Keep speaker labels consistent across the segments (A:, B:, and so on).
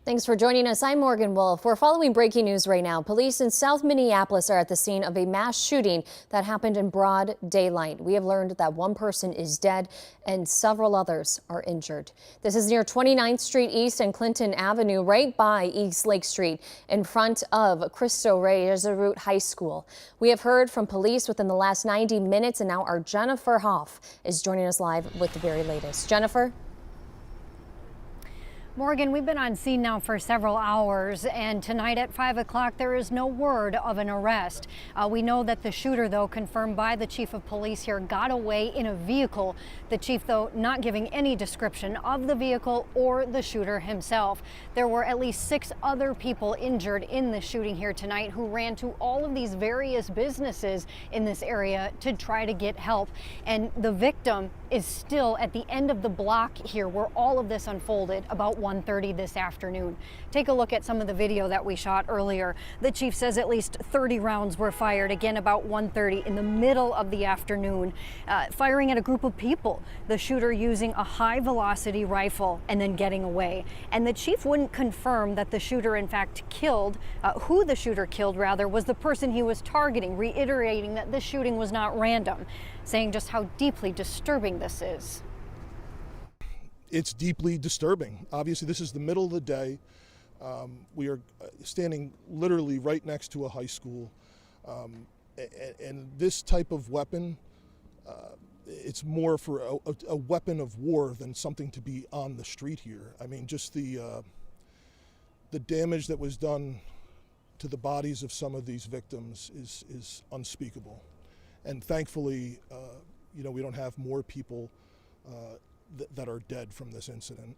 A: Thanks for joining us. I'm Morgan Wolf. We're following breaking news right now. Police in South Minneapolis are at the scene of a mass shooting that happened in broad daylight. We have learned that one person is dead and several others are injured. This is near 29th Street East and Clinton Avenue, right by East Lake Street, in front of Cristo Rey Jesuit High School. We have heard from police within the last 90 minutes, and now our Jennifer Hoff is joining us live with the very latest. Jennifer?
B: Morgan, we've been on scene now for several hours, and tonight at 5 o'clock there is no word of an arrest. We know that the shooter, though, confirmed by the chief of police here, got away in a vehicle. The chief, though, not giving any description of the vehicle or the shooter himself. There were at least 6 other people injured in the shooting here tonight who ran to all of these various businesses in this area to try to get help. And the victim is still at the end of the block here where all of this unfolded about 1:30 this afternoon. Take a look at some of the video that we shot earlier. The chief says at least 30 rounds were fired, again about 1:30 in the middle of the afternoon, firing at a group of people. The shooter using a high velocity rifle and then getting away. And the chief wouldn't confirm that the shooter in fact killed, who the shooter killed rather, was the person he was targeting, reiterating that this shooting was not random, saying just how deeply disturbing this is.
C: It's deeply disturbing. Obviously, this is the middle of the day. We are standing literally right next to a high school. And this type of weapon, it's more for a weapon of war than something to be on the street here. I mean, just the damage that was done to the bodies of some of these victims is unspeakable. And thankfully, we don't have more people that are dead from this incident.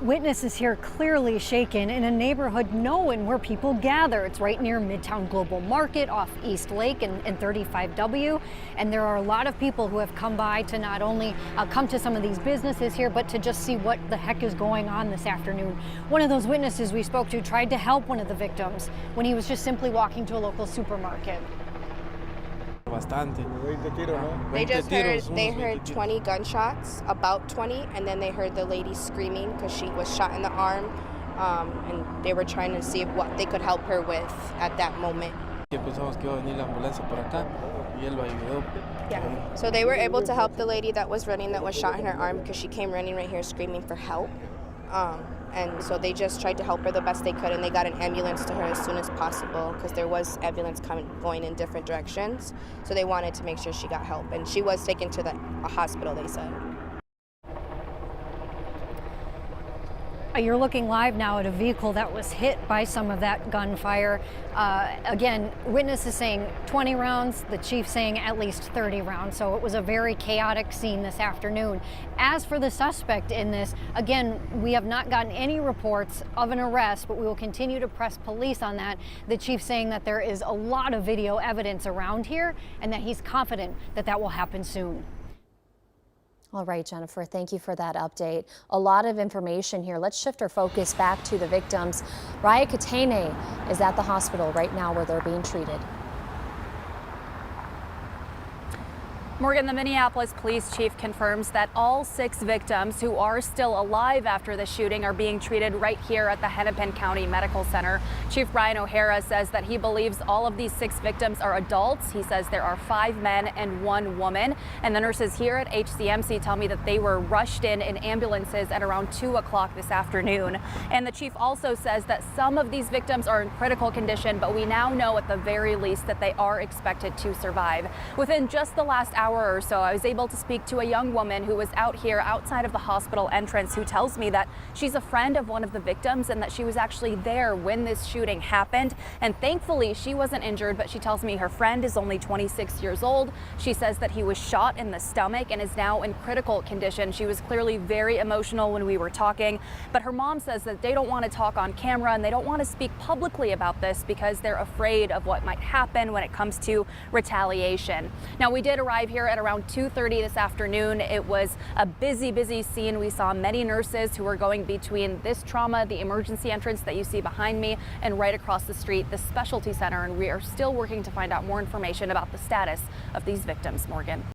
B: Witnesses here clearly shaken in a neighborhood known where people gather. It's right near Midtown Global Market off East Lake and 35W. And there are a lot of people who have come by to not only come to some of these businesses here, but to just see what the heck is going on this afternoon. One of those witnesses we spoke to tried to help one of the victims when he was just simply walking to a local supermarket.
D: They heard 20 gunshots, about 20, and then they heard the lady screaming because she was shot in the arm, and they were trying to see what they could help her with at that moment. Yeah. So they were able to help the lady that was running, that was shot in her arm, because she came running right here screaming for help. And so they just tried to help her the best they could, and they got an ambulance to her as soon as possible because there was ambulance going in different directions. So they wanted to make sure she got help, and she was taken to a hospital, they said.
B: You're looking live now at a vehicle that was hit by some of that gunfire. Again, witnesses saying 20 rounds, the chief saying at least 30 rounds. So it was a very chaotic scene this afternoon. As for the suspect in this, again, we have not gotten any reports of an arrest, but we will continue to press police on that. The chief saying that there is a lot of video evidence around here and that he's confident that that will happen soon.
A: All right, Jennifer, thank you for that update. A lot of information here. Let's shift our focus back to the victims. Raya Katene is at the hospital right now where they're being treated.
E: Morgan, the Minneapolis police chief confirms that all 6 victims who are still alive after the shooting are being treated right here at the Hennepin County Medical Center. Chief Brian O'Hara says that he believes all of these 6 victims are adults. He says there are 5 men and 1 woman. And the nurses here at HCMC tell me that they were rushed in ambulances at around 2 o'clock this afternoon. And the chief also says that some of these victims are in critical condition, but we now know at the very least that they are expected to survive. Within just the last hour or so, I was able to speak to a young woman who was out here outside of the hospital entrance who tells me that she's a friend of one of the victims and that she was actually there when this shooting happened. And thankfully, she wasn't injured, but she tells me her friend is only 26 years old. She says that he was shot in the stomach and is now in critical condition. She was clearly very emotional when we were talking, but her mom says that they don't want to talk on camera and they don't want to speak publicly about this because they're afraid of what might happen when it comes to retaliation. Now, we did arrive here at around 2:30 this afternoon. It was a busy scene. We saw many nurses who were going between this trauma, the emergency entrance that you see behind me, and right across the street, the specialty center. And we are still working to find out more information about the status of these victims, Morgan.